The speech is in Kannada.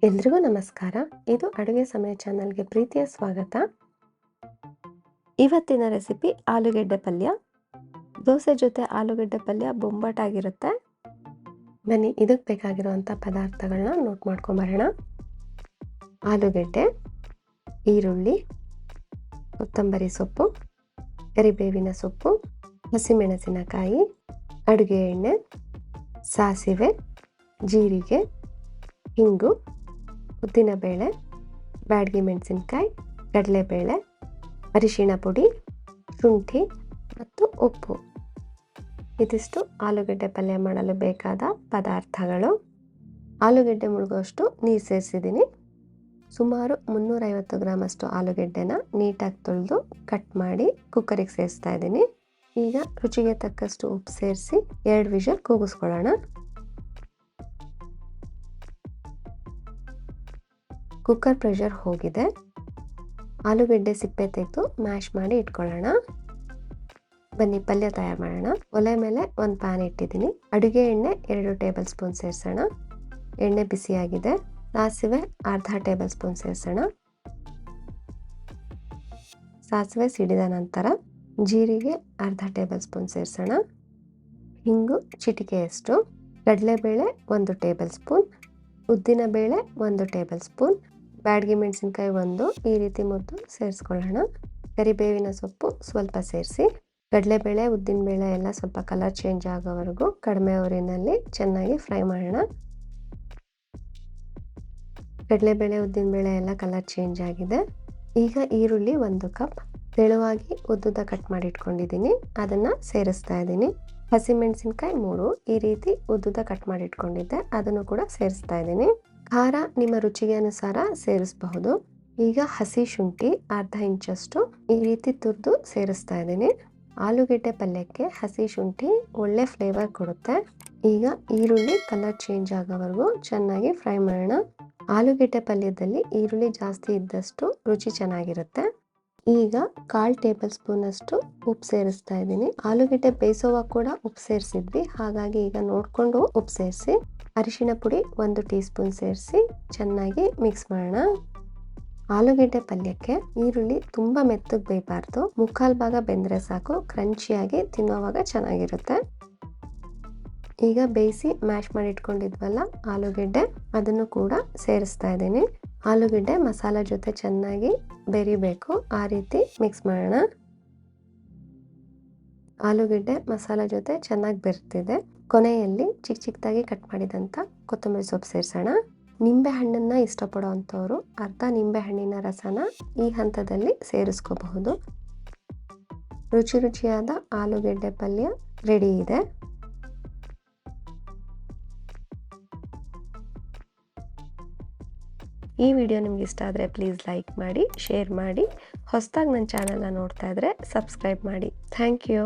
ಎಲ್ರಿಗೂ ನಮಸ್ಕಾರ. ಇದು ಅಡುಗೆ ಸಮಯ ಚಾನಲ್ಗೆ ಪ್ರೀತಿಯ ಸ್ವಾಗತ. ಇವತ್ತಿನ ರೆಸಿಪಿ ಆಲೂಗೆಡ್ಡೆ ಪಲ್ಯ. ದೋಸೆ ಜೊತೆ ಆಲೂಗೆಡ್ಡೆ ಪಲ್ಯ ಬೊಂಬಾಟಾಗಿರುತ್ತೆ. ಬನ್ನಿ ಇದಕ್ಕೆ ಬೇಕಾಗಿರುವಂಥ ಪದಾರ್ಥಗಳನ್ನ ನೋಟ್ ಮಾಡ್ಕೊಂಬರೋಣ. ಆಲೂಗೆಡ್ಡೆ, ಈರುಳ್ಳಿ, ಕೊತ್ತಂಬರಿ ಸೊಪ್ಪು, ಕರಿಬೇವಿನ ಸೊಪ್ಪು, ಹಸಿಮೆಣಸಿನಕಾಯಿ, ಅಡುಗೆ ಎಣ್ಣೆ, ಸಾಸಿವೆ, ಜೀರಿಗೆ, ಹಿಂಗು, ಉದ್ದಿನಬೇಳೆ, ಬ್ಯಾಡಗಿ ಮೆಣಸಿನಕಾಯಿ, ಕಡಲೆಬೇಳೆ, ಅರಿಶಿಣ ಪುಡಿ, ಶುಂಠಿ ಮತ್ತು ಉಪ್ಪು. ಇದಿಷ್ಟು ಆಲೂಗೆಡ್ಡೆ ಪಲ್ಯ ಮಾಡಲು ಬೇಕಾದ ಪದಾರ್ಥಗಳು. ಆಲೂಗೆಡ್ಡೆ ಮುಳುಗುವಷ್ಟು ನೀರು ಸೇರಿಸಿದ್ದೀನಿ. ಸುಮಾರು 350 ಗ್ರಾಮಷ್ಟು ಆಲೂಗೆಡ್ಡೆನ ನೀಟಾಗಿ ತೊಳೆದು ಕಟ್ ಮಾಡಿ ಕುಕ್ಕರಿಗೆ ಸೇರಿಸ್ತಾ ಇದ್ದೀನಿ. ಈಗ ರುಚಿಗೆ ತಕ್ಕಷ್ಟು ಉಪ್ಪು ಸೇರಿಸಿ 2 ವಿಷಲ್ ಕೂಗಿಸ್ಕೊಳ್ಳೋಣ. ಕುಕ್ಕರ್ ಪ್ರೆಷರ್ ಹೋಗಿದೆ. ಆಲೂಗೆಡ್ಡೆ ಸಿಪ್ಪೆ ತೆಗೆದು ಮ್ಯಾಶ್ ಮಾಡಿ ಇಟ್ಕೊಳ್ಳೋಣ. ಬನ್ನಿ ಪಲ್ಯ ತಯಾರು ಮಾಡೋಣ. ಒಲೆ ಮೇಲೆ ಒಂದು ಪ್ಯಾನ್ ಇಟ್ಟಿದ್ದೀನಿ. ಅಡುಗೆ ಎಣ್ಣೆ 2 ಟೇಬಲ್ ಸ್ಪೂನ್ ಸೇರಿಸೋಣ. ಎಣ್ಣೆ ಬಿಸಿಯಾಗಿದೆ. ಸಾಸಿವೆ ಅರ್ಧ ಟೇಬಲ್ ಸ್ಪೂನ್ ಸೇರಿಸೋಣ. ಸಾಸಿವೆ ಸಿಡಿದ ನಂತರ ಜೀರಿಗೆ ಅರ್ಧ ಟೇಬಲ್ ಸ್ಪೂನ್ ಸೇರಿಸೋಣ. ಹಿಂಗು ಚಿಟಿಕೆಯಷ್ಟು, ಕಡಲೆಬೇಳೆ 1 ಟೇಬಲ್ ಸ್ಪೂನ್, ಉದ್ದಿನಬೇಳೆ 1 ಟೇಬಲ್ ಸ್ಪೂನ್, ಬ್ಯಾಡಗಿ ಮೆಣಸಿನ್ಕಾಯಿ 1 ಈ ರೀತಿ ಮುರಿದು ಸೇರಿಸ್ಕೊಳ್ಳೋಣ. ಕರಿಬೇವಿನ ಸೊಪ್ಪು ಸ್ವಲ್ಪ ಸೇರಿಸಿ, ಕಡಲೆಬೇಳೆ ಉದ್ದಿನಬೇಳೆ ಎಲ್ಲ ಸ್ವಲ್ಪ ಕಲರ್ ಚೇಂಜ್ ಆಗೋವರೆಗೂ ಕಡಿಮೆ ಉರಿನಲ್ಲಿ ಚೆನ್ನಾಗಿ ಫ್ರೈ ಮಾಡೋಣ. ಕಡಲೆಬೇಳೆ ಉದ್ದಿನಬೇಳೆ ಎಲ್ಲ ಕಲರ್ ಚೇಂಜ್ ಆಗಿದೆ. ಈಗ ಈರುಳ್ಳಿ 1 ಕಪ್ ತೆಳುವಾಗಿ ಉದ್ದುದ ಕಟ್ ಮಾಡಿ ಇಟ್ಕೊಂಡಿದ್ದೀನಿ, ಅದನ್ನು ಸೇರಿಸ್ತಾ ಇದ್ದೀನಿ. ಹಸಿಮೆಣಸಿನ್ಕಾಯಿ 3 ಈ ರೀತಿ ಉದ್ದುದ ಕಟ್ ಮಾಡಿ ಇಟ್ಕೊಂಡಿದ್ದೆ, ಅದನ್ನು ಕೂಡ ಸೇರಿಸ್ತಾ ಇದ್ದೀನಿ. ಖಾರ ನಿಮ್ಮ ರುಚಿಗೆ ಅನುಸಾರ ಸೇರಿಸಬಹುದು. ಈಗ ಹಸಿ ಶುಂಠಿ ಅರ್ಧ ಇಂಚಷ್ಟು ಈ ರೀತಿ ತುರಿದು ಸೇರಿಸ್ತಾ ಇದ್ದೀನಿ. ಆಲೂಗೆಡ್ಡೆ ಪಲ್ಯಕ್ಕೆ ಹಸಿ ಶುಂಠಿ ಒಳ್ಳೆ ಫ್ಲೇವರ್ ಕೊಡುತ್ತೆ. ಈಗ ಈರುಳ್ಳಿ ಕಲರ್ ಚೇಂಜ್ ಆಗೋವರೆಗೂ ಚೆನ್ನಾಗಿ ಫ್ರೈ ಮಾಡೋಣ. ಆಲೂಗೆಡ್ಡೆ ಪಲ್ಯದಲ್ಲಿ ಈರುಳ್ಳಿ ಜಾಸ್ತಿ ಇದ್ದಷ್ಟು ರುಚಿ ಚೆನ್ನಾಗಿರುತ್ತೆ. ಈಗ 1/4 ಟೇಬಲ್ ಸ್ಪೂನ್ ಅಷ್ಟು ಉಪ್ಪು ಸೇರಿಸ್ತಾ ಇದ್ದೀನಿ. ಆಲೂಗೆಡ್ಡೆ ಬೇಯಿಸೋವಾಗ ಕೂಡ ಉಪ್ಪು ಸೇರಿಸಿದ್ವಿ, ಹಾಗಾಗಿ ಈಗ ನೋಡಿಕೊಂಡು ಉಪ್ಪು ಸೇರಿಸಿ. ಅರಿಶಿಣ ಪುಡಿ 1 ಟೀ ಸ್ಪೂನ್ ಸೇರಿಸಿ ಚೆನ್ನಾಗಿ ಮಿಕ್ಸ್ ಮಾಡೋಣ. ಆಲೂಗೆಡ್ಡೆ ಪಲ್ಯಕ್ಕೆ ಈರುಳ್ಳಿ ತುಂಬ ಮೆತ್ತಗೆ ಬೇಯಬಾರ್ದು, 3/4 ಭಾಗ ಬೆಂದರೆ ಸಾಕು. ಕ್ರಂಚಿಯಾಗಿ ತಿನ್ನೋವಾಗ ಚೆನ್ನಾಗಿರುತ್ತೆ. ಈಗ ಬೇಯಿಸಿ ಮ್ಯಾಶ್ ಮಾಡಿ ಇಟ್ಕೊಂಡಿದ್ವಲ್ಲ ಆಲೂಗೆಡ್ಡೆ, ಅದನ್ನು ಕೂಡ ಸೇರಿಸ್ತಾ ಇದ್ದೀನಿ. ಆಲೂಗೆಡ್ಡೆ ಮಸಾಲ ಜೊತೆ ಚೆನ್ನಾಗಿ ಬೆರಿಬೇಕು, ಆ ರೀತಿ ಮಿಕ್ಸ್ ಮಾಡೋಣ. ಆಲೂಗೆಡ್ಡೆ ಮಸಾಲ ಜೊತೆ ಚೆನ್ನಾಗಿ ಬೆರ್ತಿದೆ. ಕೊನೆಯಲ್ಲಿ ಚಿಕ್ಕ ಚಿಕ್ಕದಾಗಿ ಕಟ್ ಮಾಡಿದಂಥ ಕೊತ್ತಂಬರಿ ಸೊಪ್ಪು ಸೇರಿಸೋಣ. ನಿಂಬೆ ಹಣ್ಣನ್ನು ಇಷ್ಟಪಡೋ ಅಂಥವ್ರು ಅರ್ಧ ನಿಂಬೆ ಹಣ್ಣಿನ ರಸನ ಈ ಹಂತದಲ್ಲಿ ಸೇರಿಸ್ಕೋಬಹುದು. ರುಚಿಯಾದ ಆಲೂಗೆಡ್ಡೆ ಪಲ್ಯ ರೆಡಿ ಇದೆ. ಈ ವಿಡಿಯೋ ನಿಮ್ಗೆ ಇಷ್ಟ ಆದರೆ ಪ್ಲೀಸ್ ಲೈಕ್ ಮಾಡಿ, ಶೇರ್ ಮಾಡಿ. ಹೊಸದಾಗಿ ನನ್ನ ಚಾನಲ್ನ ನೋಡ್ತಾ ಇದ್ರೆ ಸಬ್ಸ್ಕ್ರೈಬ್ ಮಾಡಿ. Thank you.